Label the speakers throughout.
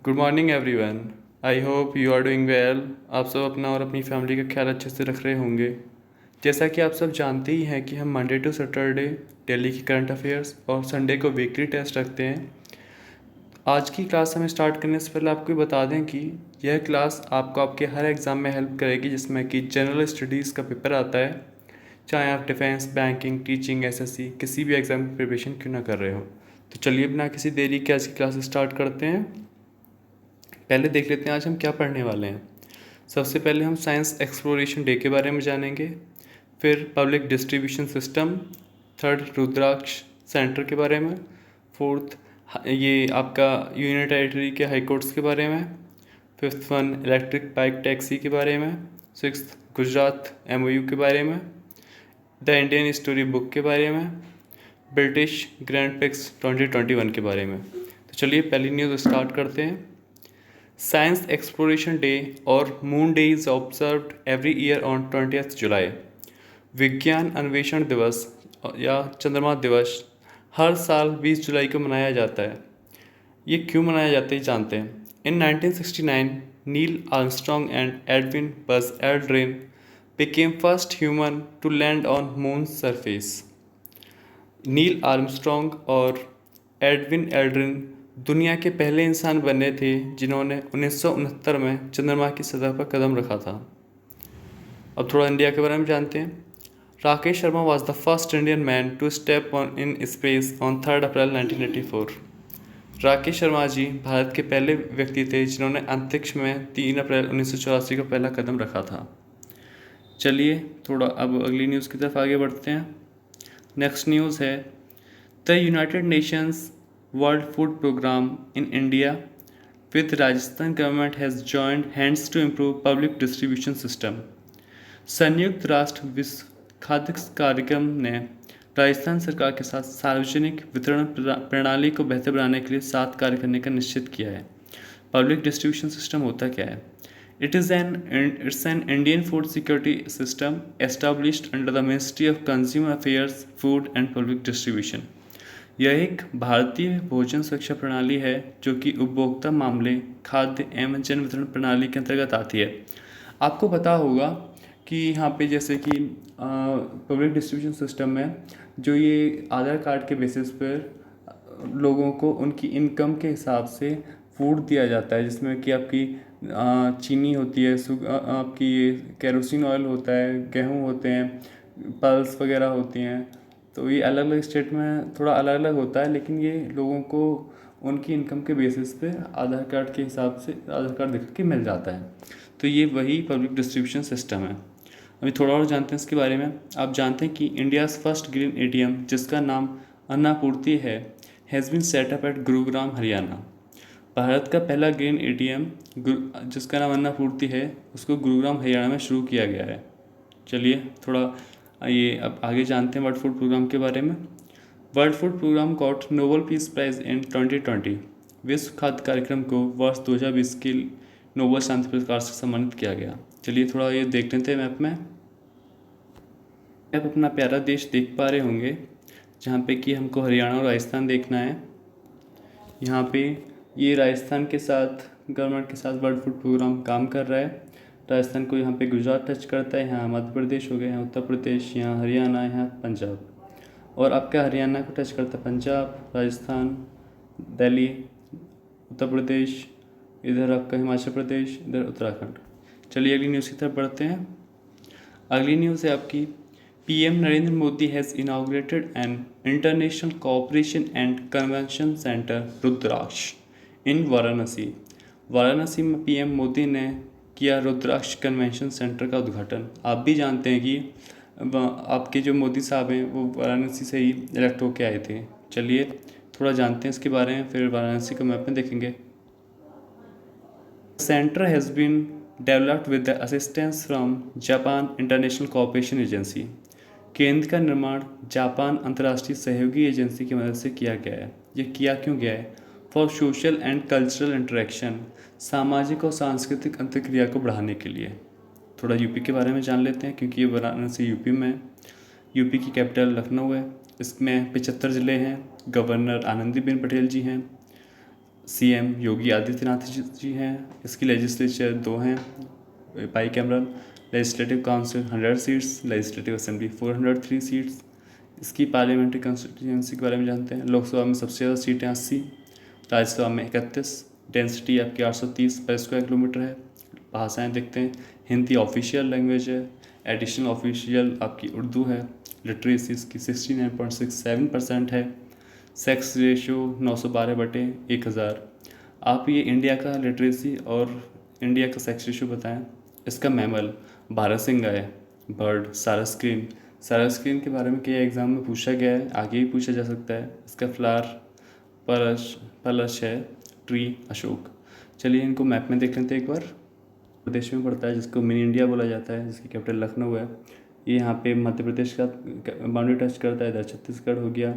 Speaker 1: Good morning everyone. I hope you are doing well. आप सब अपना और अपनी फैमिली का ख्याल अच्छे से रख रहे होंगे। जैसा कि आप सब जानते ही हैं कि हम मंडे टू सैटरडे दिल्ली की करंट अफेयर्स और संडे को वीकली टेस्ट रखते हैं। आज की क्लास हमें स्टार्ट करने से पहले आपको बता दें कि यह क्लास आपको आपके हर एग्ज़ाम में हेल्प करेगी, जिसमें कि जनरल स्टडीज़ का पेपर आता है। चाहे आप डिफेंस, बैंकिंग, टीचिंग, एसएससी किसी भी एग्ज़ाम की प्रिपरेशन क्यों ना कर रहे हो। तो चलिए बिना किसी देरी के आज की क्लास स्टार्ट करते हैं। पहले देख लेते हैं आज हम क्या पढ़ने वाले हैं। सबसे पहले हम साइंस एक्सप्लोरेशन डे के बारे में जानेंगे, फिर पब्लिक डिस्ट्रीब्यूशन सिस्टम, थर्ड रुद्राक्ष सेंटर के बारे में, फोर्थ ये आपका यूनियन टेरिटरी के हाई कोर्ट्स के बारे में, fifth one electric bike taxi के बारे में, सिक्स्थ गुजरात एमओयू के बारे में, द इंडियन स्टोरी बुक के बारे में, ब्रिटिश ग्रैंड प्रिक्स 2021 के बारे में। तो चलिए पहली न्यूज़ स्टार्ट करते हैं। साइंस एक्सप्लोरेशन डे और moon day is observed every year on 20th जुलाई। विज्ञान अन्वेषण दिवस या चंद्रमा दिवस हर साल 20 जुलाई को मनाया जाता है। ये क्यों मनाया जाता है जानते हैं। इन 1969 Neil Armstrong and Edwin Buzz Aldrin became first human to land on moon's surface। Neil Armstrong और एडविन एल्ड्रिन दुनिया के पहले इंसान बने थे जिन्होंने 1969 में चंद्रमा की सतह पर कदम रखा था। अब थोड़ा इंडिया के बारे में जानते हैं। Rakesh Sharma was the first Indian man to step on in space on 3 April 1984। Rakesh Sharma ji Bharat के पहले व्यक्ति थे जिन्होंने अंतरिक्ष में 3 अप्रैल 1984 को पहला कदम रखा था। चलिए थोड़ा अब अगली न्यूज़ की तरफ आगे बढ़ते हैं। नेक्स्ट न्यूज़ है the United Nations World Food Programme in India with Rajasthan government has joined hands to improve public distribution system. संयुक्त राष्ट्र विश्व खाद्य कार्यक्रम ने राजस्थान सरकार के साथ सार्वजनिक वितरण प्रणाली को बेहतर बनाने के लिए 7 कार्य करने का निश्चित किया है। पब्लिक डिस्ट्रीब्यूशन सिस्टम होता क्या है? It's an Indian food security system established under the Ministry of Consumer Affairs, Food and Public Distribution। यह एक भारतीय भोजन सुरक्षा प्रणाली है जो कि उपभोक्ता मामले, खाद्य एवं जन वितरण प्रणाली के अंतर्गत आती है। आपको पता होगा कि यहाँ पे जैसे कि पब्लिक डिस्ट्रीब्यूशन सिस्टम में जो ये आधार कार्ड के बेसिस पर लोगों को उनकी इनकम के हिसाब से फूड दिया जाता है, जिसमें कि आपकी चीनी होती है, आपकी ये केरोसिन ऑयल होता है, गेहूँ होते हैं, पल्स वगैरह होती हैं। तो ये अलग अलग स्टेट में थोड़ा अलग अलग होता है, लेकिन ये लोगों को उनकी इनकम के बेसिस पे आधार कार्ड के हिसाब से आधार कार्ड दिखा के मिल जाता है। तो ये वही पब्लिक डिस्ट्रीब्यूशन सिस्टम है। अभी थोड़ा और जानते हैं इसके बारे में। आप जानते हैं कि इंडियाज़ फर्स्ट ग्रीन एटीएम जिसका नाम अन्नापूर्ति है has been set up at Gurugram Haryana. Bharat का पहला ग्रीन एटीएम जिसका नाम अन्नापूर्ति है उसको गुरुग्राम हरियाणा में शुरू किया गया है। चलिए थोड़ा ये अब आगे जानते हैं वर्ल्ड फूड प्रोग्राम के बारे में। World Food Programme got Nobel Peace Prize in 2020। विश्व खाद्य कार्यक्रम को वर्ष 2020 के नोबेल शांति पुरस्कार से सम्मानित किया गया। चलिए थोड़ा ये देख लेते हैं मैप में। आप अपना प्यारा देश देख पा रहे होंगे जहाँ पे कि हमको हरियाणा और राजस्थान देखना है। यहाँ पे ये राजस्थान के साथ गवर्नमेंट के साथ वर्ल्ड फूड प्रोग्राम काम कर रहा है। राजस्थान को यहाँ पे गुजरात टच करता है, यहाँ मध्य प्रदेश हो गया, यहाँ उत्तर प्रदेश, यहाँ हरियाणा, यहाँ पंजाब। और आपका हरियाणा को टच करता है पंजाब, राजस्थान, दिल्ली, उत्तर प्रदेश, इधर आपका हिमाचल प्रदेश, इधर उत्तराखंड। चलिए अगली न्यूज़ की तरफ बढ़ते हैं। अगली न्यूज़ है आपकी PM Narendra Modi has inaugurated an international cooperation and convention centre Rudraksh in Varanasi. Varanasi में पीएम मोदी ने किया रुद्राक्ष कन्वेंशन सेंटर का उद्घाटन। आप भी जानते हैं कि आपके जो मोदी साहब हैं वो वाराणसी से ही इलेक्ट होके आए थे। चलिए थोड़ा जानते हैं इसके बारे में, फिर वाराणसी को मैप में देखेंगे। Centre has been developed with the assistance from Japan International Cooperation Agency. केंद्र का निर्माण जापान अंतर्राष्ट्रीय सहयोगी एजेंसी की मदद से किया गया है। यह किया क्यों गया है? For social and cultural interaction, सामाजिक और सांस्कृतिक अंतर्क्रिया को बढ़ाने के लिए। थोड़ा यूपी के बारे में जान लेते हैं क्योंकि ये वाराणसी यूपी में है। यूपी की कैपिटल लखनऊ है। इसमें 75 ज़िले हैं। गवर्नर आनंदीबेन पटेल जी हैं। सीएम योगी आदित्यनाथ जी हैं। इसकी लेजिस्लेचर 2 हैं, bicameral. Legislative council 100 seats, legislative assembly 403 seats. इसकी पार्लियामेंट्री कंस्टिट्यूंसी के बारे में जानते हैं। लोकसभा में सबसे ज़्यादा सीटें 80, राज्यसभा में 31। डेंसिटी आपकी 830 पर स्क्वायर किलोमीटर है। भाषाएं देखते हैं, हिंदी ऑफिशियल लैंग्वेज है, एडिशनल ऑफिशियल आपकी उर्दू है। लिटरेसी इसकी 69.67% है। Sex ratio 912/1000। आप ये इंडिया का लिटरेसी और इंडिया का सेक्स रेशियो बताएं। इसका मैमल बारहसिंगा है। बर्ड सारस्क्रीन। सारस्क्रीन के बारे में कई एग्जाम में पूछा गया है, आगे भी पूछा जा सकता है। इसका फ्लावर पलश है ट्री अशोक। चलिए इनको मैप में देख लेते हैं एक बार। प्रदेश में पड़ता है, जिसको मिनी इंडिया बोला जाता है, जिसकी कैपिटल लखनऊ है। ये यहाँ पे मध्य प्रदेश का बाउंड्री टच करता है। इधर छत्तीसगढ़ हो गया,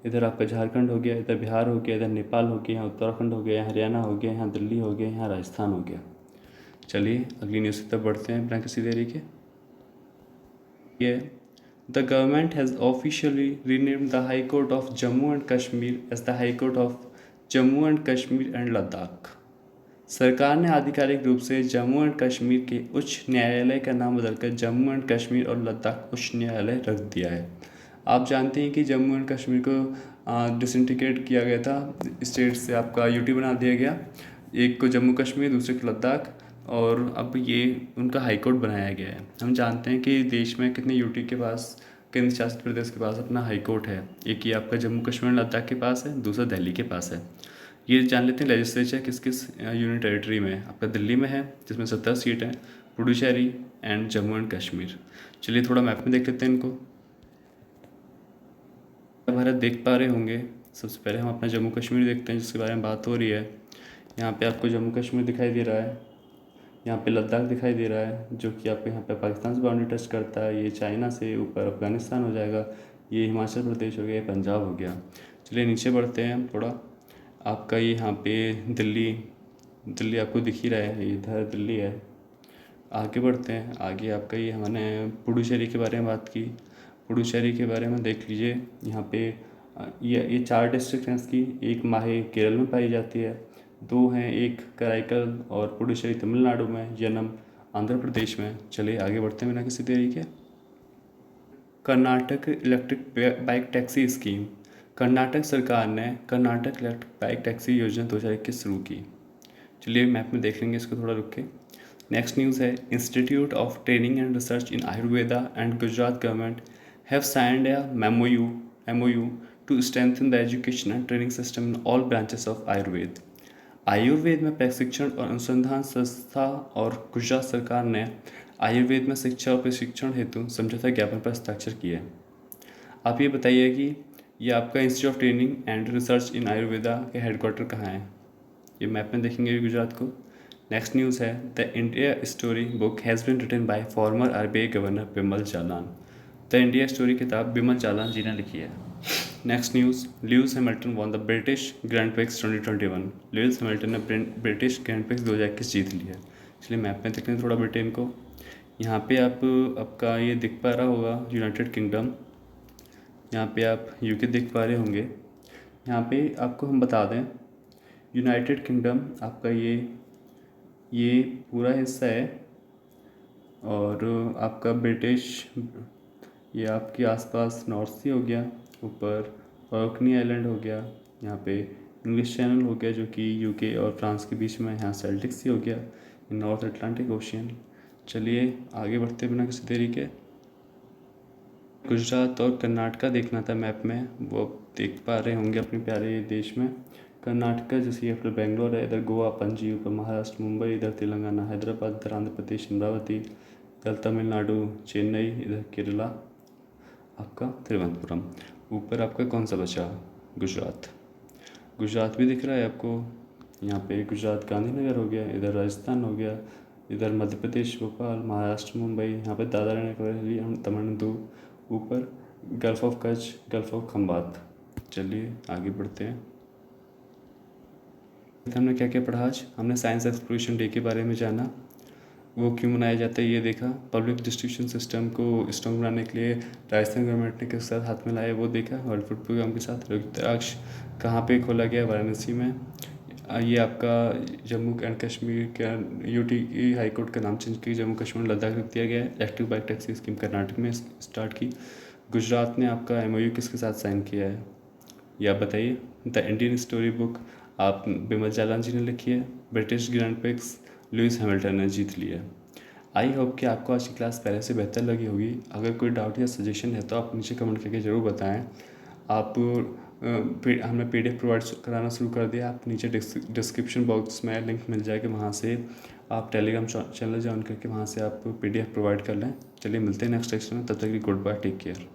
Speaker 1: इधर आपका झारखंड हो गया, इधर बिहार हो गया, इधर नेपाल हो गया, यहाँ उत्तराखंड हो गया, यहाँ हरियाणा हो गया, यहाँ दिल्ली हो गया, यहाँ राजस्थान हो गया। चलिए अगली न्यूज़ की तरफ बढ़ते हैं बिना किसी देरी के। ये the government has officially renamed the High Court of Jammu and Kashmir as the High Court of Jammu and Kashmir and Ladakh. सरकार ने आधिकारिक रूप से जम्मू एंड कश्मीर के उच्च न्यायालय का नाम बदलकर जम्मू एंड कश्मीर और लद्दाख उच्च न्यायालय रख दिया है। आप जानते हैं कि जम्मू एंड कश्मीर को डिसइंटीग्रेट किया गया था, स्टेट से आपका यूटी बना दिया गया। एक को जम्मू कश्मीर, दूसरे को लद्दाख, और अब ये उनका हाई कोर्ट बनाया गया है। हम जानते हैं कि देश में कितने यूटी के पास, केंद्र शासित प्रदेश के पास अपना हाई कोर्ट है। एक ये आपका जम्मू कश्मीर लद्दाख के पास है, दूसरा दिल्ली के पास है। ये जान लेते हैं लेजिस्लेचर किस किस यूनियन टेरिटरी में है। आपका दिल्ली में है, जिसमें 70 सीट हैं, पुडुचेरी एंड जम्मू एंड कश्मीर। चलिए थोड़ा मैप में देख लेते हैं इनको। भारत देख पा रहे होंगे। सबसे पहले हम अपना जम्मू कश्मीर देखते हैं, जिसके बारे में बात हो रही है। यहाँ पे आपको जम्मू कश्मीर दिखाई दे रहा है, यहाँ पे लद्दाख दिखाई दे रहा है, जो कि आपको यहाँ पे पाकिस्तान से बाउंड्री टच करता है। ये चाइना से ऊपर अफगानिस्तान हो जाएगा, ये हिमाचल प्रदेश हो गया, ये पंजाब हो गया। चलिए नीचे बढ़ते हैं थोड़ा। आपका ये यहाँ पे दिल्ली आपको दिख ही रहा है, इधर दिल्ली है। आगे बढ़ते हैं। आगे आपका ये हमने पुडुचेरी के बारे में बात की। पुडुचेरी के बारे में देख लीजिए। यहाँ पे ये 4 डिस्ट्रिक्ट हैं इसकी। एक माहे केरल में पाई जाती है, 2 हैं, एक कराईकल और पुडुचेरी तमिलनाडु में, यनम आंध्र प्रदेश में। चलिए आगे बढ़ते हैं बिना किसी देरी के। Karnataka electric bike taxi scheme. Karnataka सरकार ने कर्नाटक इलेक्ट्रिक बाइक टैक्सी योजना 2021 शुरू की। चलिए मैप में देख लेंगे इसको थोड़ा रुक के। नेक्स्ट न्यूज़ है, institute of training and research in Ayurveda and Gujarat government have signed a MOU to strengthen the education and training system in all branches of Ayurveda. Ayurveda में प्रशिक्षण और अनुसंधान संस्था और गुजरात सरकार ने आयुर्वेद में शिक्षा और प्रशिक्षण हेतु समझौता ज्ञापन पर हस्ताक्षर किए। आप ये बताइए कि ये आपका institute of training and research in Ayurveda के हेडक्वार्टर कहाँ है। ये मैप में देखेंगे गुजरात को। नेक्स्ट न्यूज़ है, the India story book has been written by former RBI governor Bimal Jalan. The India story किताब बिमल जालान जी ने लिखी है। Next news, Lewis Hamilton won the British Grand Prix 2021। Lewis Hamilton ने ब्रिटिश ग्रैंड प्रिक्स 2021 जीत लिया। इसलिए मैप में देखते हैं थोड़ा ब्रिटेन को। यहाँ पे आपका ये दिख पा रहा होगा यूनाइटेड किंगडम, यहाँ पे आप UK देख पा रहे होंगे। यहाँ पे आपको हम बता दें, यूनाइटेड किंगडम आपका ये पूरा हिस्सा है, और आपका ब्रिटिश ये आपके आसपास नॉर्थ सी हो गया, ऊपर ऑर्कनी आइलैंड हो गया, यहाँ पे इंग्लिश चैनल हो गया जो कि UK और फ्रांस के बीच में, यहाँ सेल्टिक सी हो गया, नॉर्थ अटलांटिक ओशियन। चलिए आगे बढ़ते बिना किसी देरी के। गुजरात और कर्नाटका देखना था मैप में, वो आप देख पा रहे होंगे अपने प्यारे देश में। कर्नाटका जैसे कैपिटल बेंगलोर है, इधर गोवा पणजी, ऊपर महाराष्ट्र मुंबई, इधर तेलंगाना हैदराबाद, इधर आंध्र प्रदेश अमरावती, इधर तमिलनाडु चेन्नई, इधर केरला आपका तिरुवनंतपुरम। ऊपर आपका कौन सा बचा, गुजरात। गुजरात भी दिख रहा है आपको। यहाँ पे गुजरात गांधीनगर हो गया, इधर राजस्थान हो गया, इधर मध्य प्रदेश भोपाल, महाराष्ट्र मुंबई, यहाँ पे दादरा नगर हवेली, तमिलनाडु, ऊपर gulf of Kutch, gulf of Khambhat. चलिए आगे बढ़ते हैं। हमने क्या क्या पढ़ा आज। हमने साइंस एक्सप्लोरेशन डे के बारे में जाना, वो क्यों मनाया जाता है ये देखा। पब्लिक डिस्ट्रीब्यूशन सिस्टम को स्ट्रॉन्ग बनाने के लिए राजस्थान गवर्नमेंट ने किस साथ हाथ में लाया वो देखा। वर्ल्ड फूड प्रोग्राम के साथ रुद्राक्ष कहाँ पे खोला गया, वाराणसी में। ये आपका जम्मू एंड कश्मीर का यूटी की हाई कोर्ट का नाम चेंज करके जम्मू कश्मीर लद्दाख रख दिया गया है। Active bike taxi scheme Karnataka में स्टार्ट की। गुजरात ने आपका एमओयू किसके साथ साइन किया है, ये आप बताइए। द इंडियन स्टोरी बुक आप बिमल जालान जी ने लिखी है। British Grand prix Lewis Hamilton ने जीत लिया है। आई होप कि आपको आज की क्लास पहले से बेहतर लगी होगी। अगर कोई डाउट या सजेशन है तो आप नीचे कमेंट करके ज़रूर बताएं। आप हमने पीडीएफ प्रोवाइड कराना शुरू कर दिया। आप नीचे डिस्क्रिप्शन बॉक्स में लिंक मिल जाएगा, वहाँ से आप टेलीग्राम चैनल ज्वाइन करके वहाँ से आप पीडीएफ प्रोवाइड कर लें। चलिए मिलते हैं नेक्स्ट लेक्चर में, तब तक की गुड बाय, टेक केयर।